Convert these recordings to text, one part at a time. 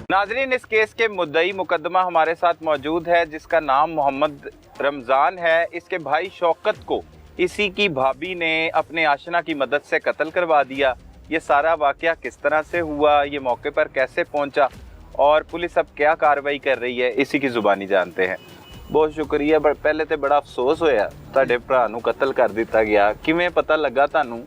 नाजरीन, इस केस के मुद्दई मुकदमा हमारे साथ मौजूद है जिसका नाम मोहम्मद रमज़ान है। इसके भाई शौकत को इसी की भाभी ने अपने आशना की मदद से कत्ल करवा दिया। ये सारा वाकया किस तरह से हुआ, ये मौके पर कैसे पहुंचा और पुलिस अब क्या कार्रवाई कर रही है, इसी की जुबानी जानते हैं। बहुत शुक्रिया। पहले तो बड़ा अफसोस होया तुहाडे भरा नूं कत्ल कर दिता गया। किवें पता लगा तुहानूं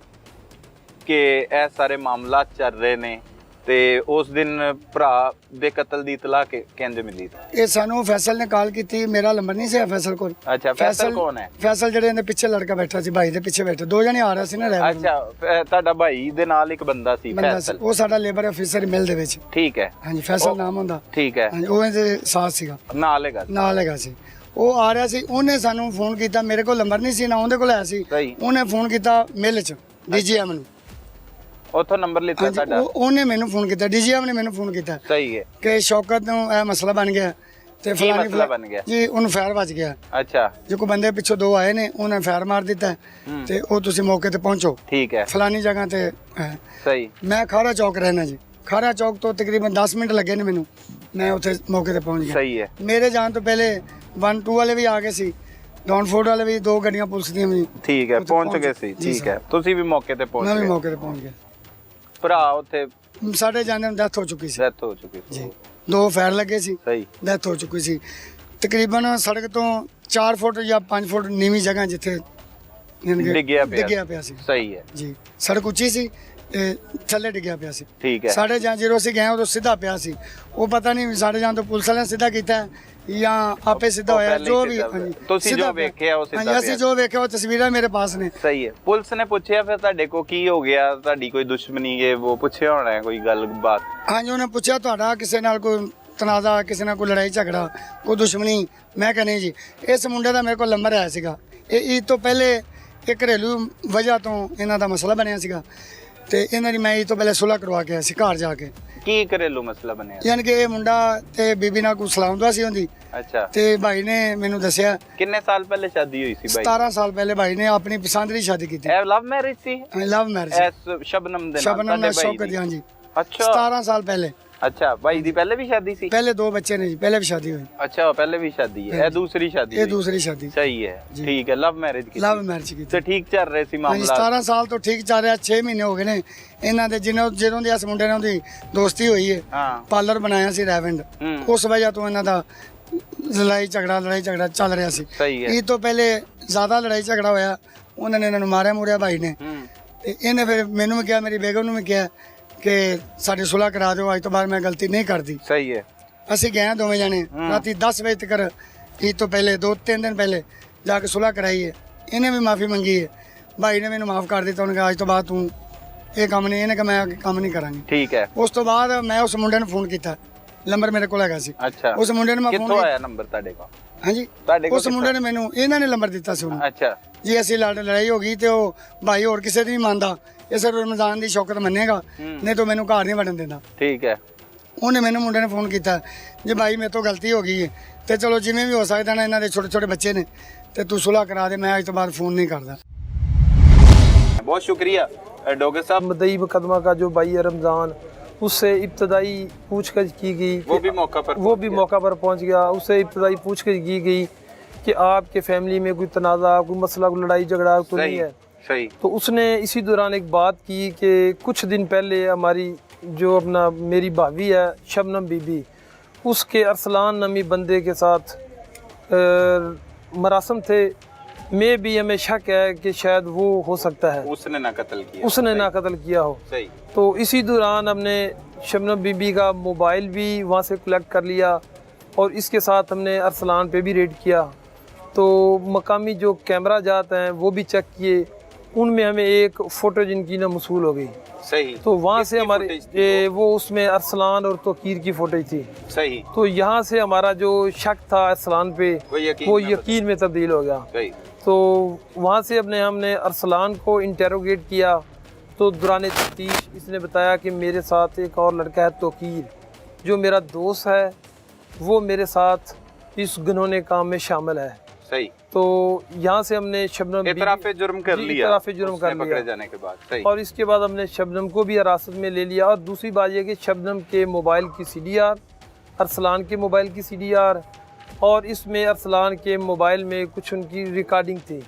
कि ਇਹ सारे मामला चल रहे ने ते उस दिन भरा दे कत्ल दी इतला किंज मिली? ये सानू फैसल ने कॉल की थी। मेरा नंबर नहीं से फैसल को। अच्छा, फैसल कौन है? फैसल ਜਿਹੜੇ ਨੇ ਪਿੱਛੇ ਲੜਕਾ ਬੈਠਾ ਸੀ, ਭਾਈ ਦੇ ਪਿੱਛੇ ਬੈਠੇ ਦੋ ਜਣੇ ਆ ਰਹੇ ਸੀ ਨਾ ਰਹਿ। ਅੱਛਾ, ਤੁਹਾਡਾ ਭਾਈ ਦੇ ਨਾਲ ਇੱਕ ਬੰਦਾ ਸੀ ਫੈਸਲ। ਉਹ ਸਾਡਾ ਲੇਬਰ ਅਫੀਸਰ ਮਿਲ ਦੇ ਵਿੱਚ। ਠੀਕ ਹੈ। ਹਾਂਜੀ, ਫੈਸਲ ਨਾਮ ਹੁੰਦਾ। ਠੀਕ ਹੈ। ਹਾਂਜੀ, ਉਹ ਇਹਦੇ ਸਾਥ ਸੀਗਾ, ਨਾਲ ਹੈਗਾ ਸੀ। ਉਹ ਆ ਰਿਹਾ ਸੀ, ਉਹਨੇ ਸਾਨੂੰ ਫੋਨ ਕੀਤਾ। ਮੇਰੇ ਕੋਲ ਨੰਬਰ ਨਹੀਂ ਸੀ ਨਾ ਉਹਦੇ ਕੋਲ ਆਇਆ ਸੀ। ਉਹਨੇ ਫੋਨ ਕੀਤਾ ਮਿਲ ਚ ਡੀਜੀਐਮ ਨੂੰ। ਉਥੋਂ ਨੰਬਰ ਲਿੱਤਾ ਤੁਹਾਡਾ? ਉਹਨੇ ਮੈਨੂੰ ਫੋਨ ਕੀਤਾ, ਡੀਜੀਐਮ ਨੇ ਮੈਨੂੰ ਫੋਨ ਕੀਤਾ। ਸਹੀ ਹੈ ਕਿ ਸ਼ੌਕਤ ਨੂੰ ਇਹ ਮਸਲਾ ਬਣ ਗਿਆ ਤੇ ਫਲਾਣੀ ਮਸਲਾ ਬਣ ਗਿਆ ਜੀ, ਉਹਨੂੰ ਫਾਇਰ ਵੱਜ ਗਿਆ। ਅੱਛਾ, ਜੋ ਕੋ ਬੰਦੇ ਪਿੱਛੋਂ ਦੋ ਆਏ ਨੇ, ਉਹਨੇ ਫਾਇਰ ਮਾਰ ਦਿੱਤਾ ਤੇ ਉਹ ਤੁਸੀਂ ਮੌਕੇ ਤੇ ਪਹੁੰਚੋ। ਠੀਕ ਹੈ। ਫਲਾਣੀ ਜਗ੍ਹਾ ਤੇ ਹੈ। ਸਹੀ। ਮੈਂ ਖਾਰਾ ਚੌਕ ਰਹਿਣਾ ਜੀ। ਖਾਰਾ ਚੌਕ ਤੋਂ ਤਕਰੀਬਨ 10 ਮਿੰਟ ਲੱਗੇ ਨੇ ਮੈਨੂੰ। ਮੈਂ ਉੱਥੇ ਮੌਕੇ ਤੇ ਪਹੁੰਚ ਗਿਆ। ਸਹੀ ਹੈ। ਮੇਰੇ ਜਾਣ ਤੋਂ ਪਹਿਲੇ 1 2 ਵਾਲੇ ਵੀ ਆ ਗਏ ਸੀ, ਡਾਊਨਫੋਰਡ ਵਾਲੇ ਵੀ, 2 ਗੱਡੀਆਂ ਪੁਲਿਸ ਦੀਆਂ ਵੀ। ਠੀਕ ਹੈ, ਪਹੁੰਚ ਗਏ ਸੀ। ਠੀਕ ਹੈ, ਤੁਸੀਂ ਵੀ ਮੌਕੇ ਤੇ ਪਹੁੰਚ ਗਏ? ਮੈਂ ਵੀ ਮੌਕੇ ਤੇ ਪਹੁੰਚ ਗਿਆ। ਭਰਾ ਉੱਥੇ ਸਾਡੇ ਜਾਂਦੇ ਨੂੰ ਡੈਥ ਹੋ ਚੁੱਕੀ ਸੀ। ਡੈਥ ਹੋ ਚੁੱਕੀ ਸੀ ਜੀ। 2 ਫਾਇਰ ਲੱਗੇ ਸੀ। ਸਹੀ। ਡੈਥ ਹੋ ਚੁੱਕੀ ਸੀ। ਤਕਰੀਬਨ ਸੜਕ ਤੋਂ 4 ਫੁੱਟ ਜਾਂ 5 ਫੁੱਟ ਨੀਵੀਂ ਜਗ੍ਹਾ ਜਿੱਥੇ ਡਿੱਗਿਆ ਪਿਆ ਸੀ। ਸਹੀ ਹੈ ਜੀ। ਸੜਕ ਉੱਚੀ ਸੀ, ਥੱਲੇ ਡਿੱਗਿਆ ਪਿਆ ਸੀ। ਠੀਕ ਹੈ। ਸਾਡੇ ਜਾਂ ਜਦੋਂ ਅਸੀਂ ਗਏ ਉਦੋਂ ਸਿੱਧਾ ਪਿਆ ਸੀ। ਉਹ ਪਤਾ ਨਹੀਂ ਸਾਡੇ ਜਾਂ ਤੋਂ ਪੁਲਿਸ ਵਾਲਿਆਂ ਸਿੱਧਾ ਕੀਤਾ ਜਾਂ ਆਪੇ ਸਿੱਧਾ ਹੋਇਆ, ਜੋ ਵੀ। ਤੁਸੀਂ ਜੋ ਵੇਖਿਆ ਉਹ ਸਿੱਧਾ ਪਿਆ? ਅਸੀਂ ਜੋ ਵੇਖਿਆ ਉਹ ਤਸਵੀਰਾਂ ਮੇਰੇ ਪਾਸ ਨੇ। ਸਹੀ ਹੈ। ਪੁਲਿਸ ਨੇ ਪੁੱਛਿਆ ਫਿਰ ਤੁਹਾਡੇ ਕੋ ਕੀ ਹੋ ਗਿਆ, ਤੁਹਾਡੀ ਕੋਈ ਦੁਸ਼ਮਣੀ ਹੈ, ਉਹ ਪੁੱਛਿਆ ਹੋਣਾ ਹੈ ਕੋਈ ਗੱਲਬਾਤ? ਹਾਂਜੀ, ਉਹਨੇ ਪੁੱਛਿਆ ਤੁਹਾਡਾ ਕਿਸੇ ਨਾਲ ਕੋਈ ਤਨਾਜ਼ਾ, ਕਿਸੇ ਨਾਲ ਕੋਈ ਲੜਾਈ ਝਗੜਾ, ਕੋਈ ਦੁਸ਼ਮਣੀ? ਮੈਂ ਕਹਿੰਦਾ ਜੀ ਇਸ ਮੁੰਡੇ ਦਾ ਮੇਰੇ ਕੋਲ ਨੰਬਰ ਆਇਆ ਸੀਗਾ। ਇਹ ਈਦ ਤੋਂ ਪਹਿਲੇ ਇੱਕ ਘਰੇਲੂ ਵਜ੍ਹਾ ਤੋਂ ਇਹਨਾਂ ਦਾ ਮਸਲਾ ਬਣਿਆ ਸੀਗਾ ਤੇ ਇਹਨਾਂ ਦੀ ਮੈਂ ਈਦ ਤੋਂ ਪਹਿਲੇ ਸੁਲ੍ਹਾ ਕਰਵਾ ਕੇ ਆਇਆ ਸੀ ਘਰ ਜਾ ਕੇ। ਕੀ ਘਰੇਲੂ ਮਸਲਾ ਬਣਿਆ? ਯਾਨੀ ਕਿ ਇਹ ਮੁੰਡਾ ਤੇ ਬੀਬੀ ਨਾਲ ਕੋਈ ਸਲਾਮਦੁਆ ਸੀ ਹੁੰਦੀ। ਅੱਛਾ। ਤੇ ਭਾਈ ਨੇ ਮੈਨੂੰ ਦੱਸਿਆ। ਕਿੰਨੇ ਸਾਲ ਪਹਿਲੇ ਸ਼ਾਦੀ ਹੋਈ ਸੀ ਭਾਈ? 17 ਸਾਲ ਪਹਿਲੇ ਭਾਈ ਨੇ ਆਪਣੀ ਪਸੰਦ ਦੀ ਸ਼ਾਦੀ ਕੀਤੀ। ਇਹ ਲਵ ਮੈਰਿਜ ਸੀ? Love marriage. ਸ਼ਬਨਮ ਦੇ ਨਾਲ ਸ਼ੌਕਤ। ਹਾਂਜੀ। ਅੱਛਾ, 17 ਸਾਲ ਪਹਿਲੇ। ਅੱਛਾ, ਭਾਈ ਦੀ ਪਹਿਲੇ ਵੀ ਸ਼ਾਦੀ ਸੀ? ਪਹਿਲੇ 2 ਬੱਚੇ ਨੇ ਜੀ, ਪਹਿਲੇ ਵੀ ਸ਼ਾਦੀ ਹੋਈ। ਅੱਛਾ, ਪਹਿਲੇ ਵੀ ਸ਼ਾਦੀ ਹੈ। ਇਹ ਦੂਸਰੀ ਸ਼ਾਦੀ? ਇਹ ਦੂਸਰੀ ਸ਼ਾਦੀ। ਸਹੀ ਹੈ। ਠੀਕ ਹੈ। ਲਵ ਮੈਰਿਜ ਕੀਤੀ? ਲਵ ਮੈਰਿਜ ਕੀਤੀ। ਤੇ ਠੀਕ ਚੱਲ ਰਿਹਾ ਸੀ ਮਾਮਲਾ? 17 ਸਾਲ ਤੋਂ ਠੀਕ ਚੱਲ ਰਿਹਾ। 6 ਮਹੀਨੇ ਹੋ ਗਏ ਨੇ ਇਹਨਾਂ ਦੇ ਜਦੋਂ ਦੀ ਇਸ ਮੁੰਡੇ ਨਾਲ ਉਹਦੀ ਦੋਸਤੀ ਹੋਈ ਹੈ। ਪਾਰਲਰ ਬਣਾਇਆ ਸੀ ਰੈਵੈਂਡ, ਉਸ ਵਜ੍ਹਾ ਤੋਂ ਇਹਨਾਂ ਦਾ ਲੜਾਈ ਝਗੜਾ ਚੱਲ ਰਿਹਾ ਸੀ। ਇਹ ਤੋਂ ਪਹਿਲੇ ਜ਼ਿਆਦਾ ਲੜਾਈ ਝਗੜਾ ਹੋਇਆ। ਉਹਨਾਂ ਨੇ ਇਹਨਾਂ ਨੂੰ ਮਾਰਿਆ ਮੁਰਿਆ ਭਾਈ ਨੇ। ਤੇ ਇਹਨੇ ਫਿਰ ਮੈਨੂੰ ਵੀ ਕਿਹਾ, ਮੇਰੀ ਬੇਗਮ ਨੂੰ ਵੀ ਕਿਹਾ ਕਿ ਸਾਡੀ ਸੁਲ੍ਹਾ ਕਰਾ ਦਿਓ, ਅੱਜ ਤੋਂ ਬਾਅਦ ਮੈਂ ਗਲਤੀ ਨਹੀਂ ਕਰਦੀ। ਸਹੀ ਹੈ। ਅਸੀਂ ਗਏ ਦੋਵੇਂ ਜਾਣੇ ਰਾਤੀ 10 ਵਜੇ ਤੱਕ, ਈਦ ਤੋਂ ਪਹਿਲੇ 2-3 ਦਿਨ ਪਹਿਲੇ ਜਾ ਕੇ ਸੁਲ੍ਹਾ ਕਰਾਈ ਹੈ। ਇਹਨੇ ਵੀ ਮਾਫੀ ਮੰਗੀ ਹੈ, ਭਾਈ ਨੇ ਮੈਨੂੰ ਮਾਫ ਕਰ ਦਿੱਤਾ। ਉਹਨੇ ਕਿਹਾ ਅੱਜ ਤੋਂ ਬਾਅਦ ਤੂੰ ਇਹ ਕੰਮ ਨਹੀਂ, ਇਹਨੇ ਕਿਹਾ ਮੈਂ ਕੰਮ ਨਹੀਂ ਕਰਾਂਗੀ। ਠੀਕ ਹੈ। ਉਸ ਤੋਂ ਬਾਅਦ ਮੈਂ ਉਸ ਮੁੰਡੇ ਨੂੰ ਫੋਨ ਕੀਤਾ, ਨੰਬਰ ਮੇਰੇ ਕੋਲ ਹੈਗਾ ਸੀ। ਅੱਛਾ। ਉਸ ਮੁੰਡੇ ਨੂੰ ਮੈਂ ਫੋਨ ਕਿੱਥੋਂ ਆਇਆ ਨੰਬਰ ਤੁਹਾਡੇ ਕੋਲ? ਹਾਂਜੀ, ਉਸ ਮੁੰਡੇ ਨੇ ਮੈਨੂੰ, ਇਹਨਾਂ ਨੇ ਨੰਬਰ ਦਿੱਤਾ ਸੀ ਉਹਨੂੰ। ਅੱਛਾ ਜੀ। ਅਸੀਂ ਲੜਾਈ ਹੋ ਗਈ ਤੇ ਉਹ ਭਾਈ ਹੋਰ ਕਿਸੇ ਦੀ ਨਹੀਂ ਮੰਨਦਾ, ਇਹ ਸਿਰਫ ਰਮਜ਼ਾਨ ਦੀ ਸ਼ੌਕਤ ਮੰਨੇਗਾ, ਨਹੀਂ ਤਾਂ ਮੈਨੂੰ ਘਰ ਨਹੀਂ ਵੜਨ ਦਿੰਦਾ। ਠੀਕ ਹੈ। ਉਹਨੇ ਮੈਨੂੰ ਮੁੰਡੇ ਨੇ ਫੋਨ ਕੀਤਾ, ਜੇ ਭਾਈ ਮੇਰੇ ਤੋਂ ਗਲਤੀ ਹੋ ਗਈ ਹੈ ਤੇ ਚਲੋ ਜਿਵੇਂ ਵੀ ਹੋ ਸਕਦਾ ਨਾ, ਇਹਨਾਂ ਦੇ ਛੋਟੇ ਛੋਟੇ ਬੱਚੇ ਨੇ ਤੇ ਤੂੰ ਸੁਲ੍ਹਾ ਕਰਾ ਦੇ, मैं आज तो बाद फोन नहीं करता। बहुत शुक्रिया डॉक्टर साहब। मुद्दई मुकदमा का जो भाई है रमज़ान, उससे इब्तदाई पूछताछ की गई। वो भी मौका पर पहुंच गया। उससे इब्तदाई पूछताछ की गई कि आपके फैमिली में कोई तनाज़ा, कोई मसला, कोई लड़ाई झगड़ा तो नहीं है? सही। तो उसने इसी दौरान एक बात की कि कुछ दिन पहले हमारी जो अपना मेरी भाभी है शबनम बीबी, उसके अरसलान नामी बंदे के साथ मरासम थे। में भी हमें शक है कि शायद वो हो सकता है उसने ना कत्ल किया हो। सही। तो इसी दौरान हमने शबनम बीबी का मोबाइल भी वहाँ से कलेक्ट कर लिया और इसके साथ हमने अरसलान पे भी रेड किया। तो मकामी जो कैमरा जात हैं वो भी चेक किए, उनमें हमें एक फ़ोटो जिनकी ना मसूल हो गई। सही। तो वहाँ से हमारे वो उसमें अरसलान और तोकीर की फोटेज थी। सही। तो यहाँ से हमारा जो शक था अरसलान पे वो यकीन में तब्दील हो गया। सही। तो वहाँ से हमने अरसलान को इंटेरोगेट किया। तो दौरान तफ्तीश इसने बताया कि मेरे साथ एक और लड़का है तोकीर, जो मेरा दोस्त है, वो मेरे साथ इस घिनौने काम में शामिल है। सही। तो यहाँ से हमने शबनम इतराफ़े जुर्म कर लिया, इतराफ़े जुर्म कर लिया पकड़े जाने के बाद। सही। और इसके बाद हमने शबनम को भी हिरासत में ले लिया। और दूसरी बात यह कि शबनम के मोबाइल की CDR, अरसलान के मोबाइल की CDR, और इसमें अरसलान के मोबाइल में कुछ उनकी रिकॉर्डिंग थी,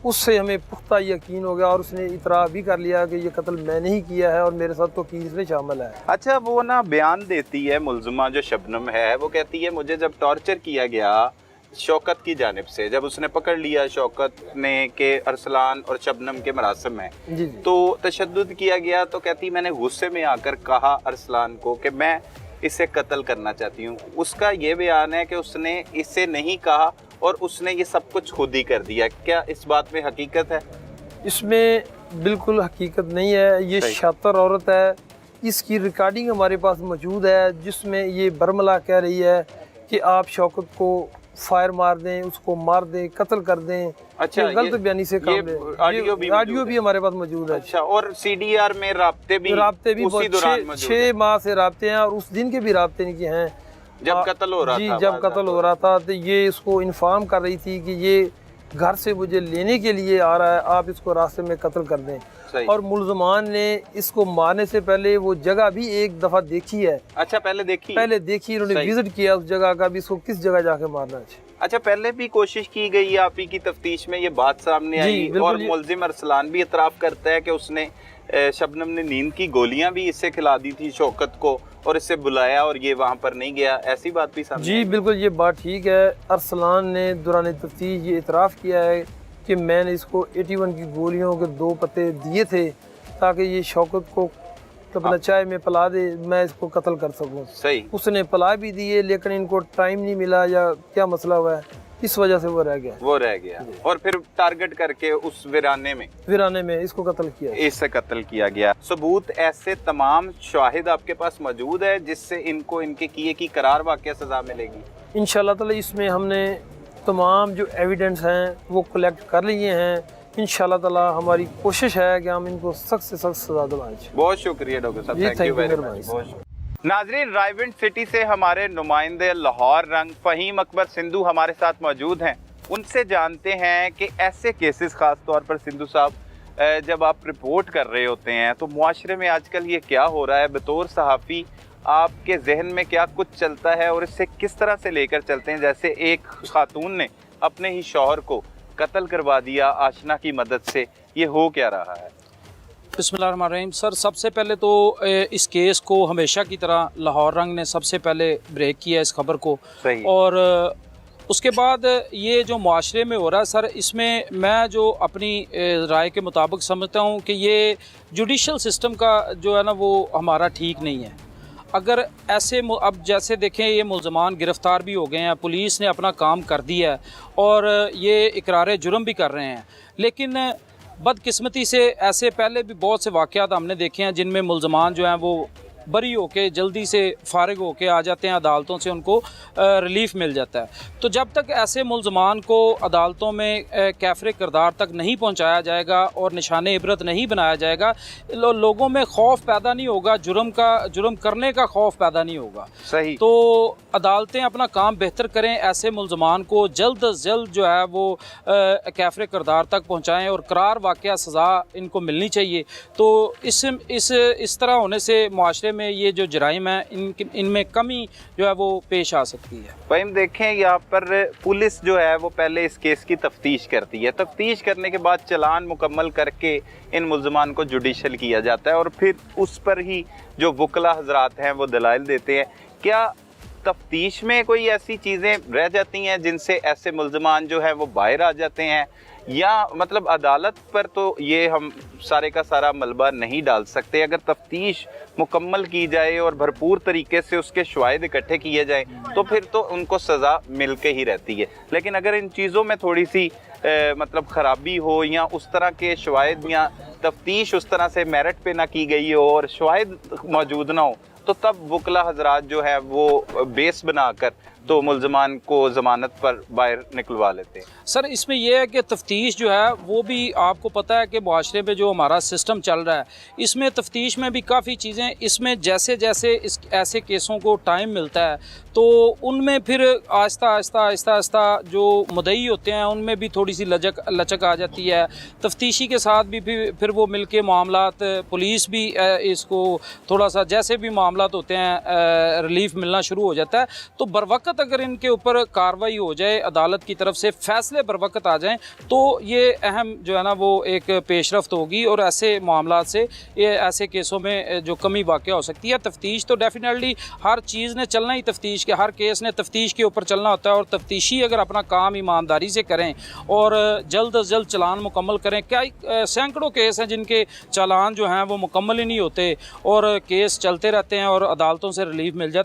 उससे हमें पुख्ता यकीन हो गया और उसने इतराफ़ भी कर लिया कि ये कत्ल मैंने ही किया है और मेरे साथ तो केस में शामिल है। अच्छा, वो ना बयान देती है मुल्ज़िमा जो शबनम है, वो कहती है मुझे जब टॉर्चर किया गया शौकत की जानिब से, जब उसने पकड़ लिया शौकत ने के अरसलान और शबनम के मरासिम में, जी। तो तशद्दुद किया गया, तो कहती मैंने गुस्से में आकर कहा अरसलान को कि मैं इसे कत्ल करना चाहती हूँ। उसका ये बयान है कि उसने इसे नहीं कहा और उसने ये सब कुछ खुद ही कर दिया। क्या इस बात में हकीकत है? इसमें बिल्कुल हकीकत नहीं है, ये शातिर औरत है। इसकी रिकॉर्डिंग हमारे पास मौजूद है जिसमें ये बरमला कह रही है कि आप शौकत को फायर मार दें, उसको मार दें, कत्ल कर दें। अच्छा, गलत बयानी से काम है। ऑडियो भी हमारे पास मौजूद है। अच्छा, और CDR में राब्ते भी उसी दौरान मौजूद 6 माह से राब्ते हैं और उस दिन के भी राब्ते नहीं किए हैं जब कत्ल हो रहा था। जब कत्ल हो रहा था तो ये इसको इन्फॉर्म कर रही थी कि ये घर से मुझे लेने के लिए आ रहा है, आप इसको रास्ते में कत्ल कर दें। और मुल्ज़मान ने इसको मारने से पहले वो जगह भी एक दफ़ा देखी है। अच्छा, पहले देखी इन्होंने विजिट किया उस जगह का भी, इसको किस जगह जाके मारना है। अच्छा, पहले भी कोशिश की गई आप ही की तफ्तीश में ये बात सामने आई और मुल्ज़िम अरसलान भी इतराफ़ करता है कि उसने शबनम ने नींद की गोलियां भी इससे खिला दी थी शौकत को और इससे बुलाया और ये वहाँ पर नहीं गया, ऐसी बात भी सामने? जी बिल्कुल, ये बात ठीक है। अरसलान ने दौरान तफ्तीश ये इतराफ़ किया है कि मैंने इसको 81 की गोलियों के 2 पत्ते दिए थे ताकि ये शौकत को अपना चाय में पिला दे, मैं इसको कत्ल कर सकूं। सही। उसने पिला भी दिए लेकिन इनको टाइम नहीं मिला या क्या मसला हुआ है, इस वजह से वो रह गया और फिर टारगेट करके उस वीराने में इसको कत्ल किया गया। सबूत ऐसे तमाम शाहिद आपके पास मौजूद है जिससे इनको इनके किए की करार वाक़या सजा मिलेगी इंशाल्लाह ताला। इसमें हमने तमाम जो एविडेंस हैं वो कलेक्ट कर लिए हैं। इंशाल्लाह ताला हमारी कोशिश है कि हम इनको सख्त से सख्त सजा दिलाएं। बहुत शुक्रिया डॉक्टर साहब, थैंक यू वेरी मच। नाजरीन, रायविंड सिटी से हमारे नुमाइंदे लाहौर रंग फ़हीम अकबर सिंधु हमारे साथ मौजूद हैं। उनसे जानते हैं कि ऐसे केसेस ख़ास तौर पर सिंधु साहब जब आप रिपोर्ट कर रहे होते हैं तो मुआशरे में आजकल ये क्या हो रहा है, बतौर सहाफ़ी आपके जहन में क्या कुछ चलता है और इससे किस तरह से लेकर चलते हैं? जैसे एक खातून ने अपने ही शौहर को कत्ल करवा दिया आशना की मदद से, ये हो क्या रहा है? बिस्मिल्लाहिर्रहमानिर्रहीम। सर, सबसे पहले तो इस केस को हमेशा की तरह लाहौर रंग ने सबसे पहले ब्रेक किया इस खबर को, और उसके बाद ये जो मुआशरे में हो रहा है सर, इसमें मैं जो अपनी राय के मुताबिक समझता हूँ कि ये जुडिशल सिस्टम का जो है ना वो हमारा ठीक नहीं है। अगर ऐसे अब जैसे देखें ये मुल्ज़मान गिरफ़्तार भी हो गए हैं, पुलिस ने अपना काम कर दिया है और ये इकरार जुर्म भी कर रहे हैं, लेकिन बदकिस्मती से ऐसे पहले भी बहुत से वाक़यात हमने देखे हैं जिनमें मुल्ज़मान जो हैं वो बरी होके जल्दी से फारिग होके आ जाते हैं, अदालतों से उनको रिलीफ़ मिल जाता है। तो जब तक ऐसे मुल्ज़मान को अदालतों में कैफ़रे किरदार तक नहीं पहुंचाया जाएगा और निशाने इबरत नहीं बनाया जाएगा, लोगों में खौफ पैदा नहीं होगा, जुर्म करने का खौफ पैदा नहीं होगा। सही। तो अदालतें अपना काम बेहतर करें, ऐसे मुल्ज़मान को जल्द अज जल्द जो है वो कैफ़रे किरदार तक पहुँचाएँ और करार वाक़या सज़ा इनको मिलनी चाहिए। तो इस तरह होने से मुआशरे में ये जो जराइम है इनमें कमी जो है वो पेश आ सकती है। भाई हम देखें यहाँ पर पुलिस जो है वो पहले इस केस की तफ्तीश करती है, तफ्तीश करने के बाद चालान मुकम्मल करके इन मुल्ज़मान को जुडिशल किया जाता है और फिर उस पर ही जो वकला हजरात हैं वो दलाइल देते हैं। क्या तफ्तीश में कोई ऐसी चीज़ें रह जाती हैं जिनसे ऐसे मुल्ज़मान जो है वो बाहर आ जाते हैं, या मतलब अदालत पर तो ये हम सारे का सारा मलबा नहीं डाल सकते? अगर तफ्तीश मुकम्मल की जाए और भरपूर तरीके से उसके शवाहिद इकट्ठे किए जाएं तो फिर तो उनको सज़ा मिल के ही रहती है। लेकिन अगर इन चीज़ों में थोड़ी सी मतलब ख़राबी हो या उस तरह के शवाहिद या तफ्तीश उस तरह से मेरिट पे ना की गई हो और शवाहिद मौजूद ना हो, तो तब वकला हजरात जो है वो बेस बनाकर तो मुलजमान को जमानत पर बाहर निकलवा लेते हैं। सर इसमें यह है कि तफ्तीश जो है वो भी आपको पता है कि मुआशरे में जो हमारा सिस्टम चल रहा है इसमें तफ्तीश में भी काफ़ी चीज़ें, इसमें जैसे जैसे इस ऐसे केसों को टाइम मिलता है तो उनमें फिर आहिस्ता आहिस्ता आहिस्ता आहिस्ता जो मुद्दई होते हैं उनमें भी थोड़ी सी लचक आ जाती है। तफ्तीशी के साथ भी फिर वो मिलके मामलात, पुलिस भी इसको थोड़ा सा जैसे भी मामलात होते हैं रिलीफ मिलना शुरू हो जाता है। तो बर वक्त अगर इनके ऊपर कार्रवाई हो जाए, अदालत की तरफ से फैसले बर वक्त आ जाएँ तो ये अहम जो है ना वो एक पेशरफ्त होगी और ऐसे मामलात से ये ऐसे केसों में जो कमी वाक़या हो सकती है। तफ्तीश तो डेफिनेटली हर चीज़ ने चलना ही, तफ्तीश के हर केस ने तफ्तीश के ऊपर चलना होता है और तफ्तीशी अगर अपना काम ईमानदारी से करें और जल्द अज जल्द चालान मुकम्मल करें। क्या सैकड़ों केस हैं जिनके चालान जो हैं वो मुकम्मल ही नहीं होते और केस चलते रहते हैं और अदालतों से रिलीफ मिल जाता है।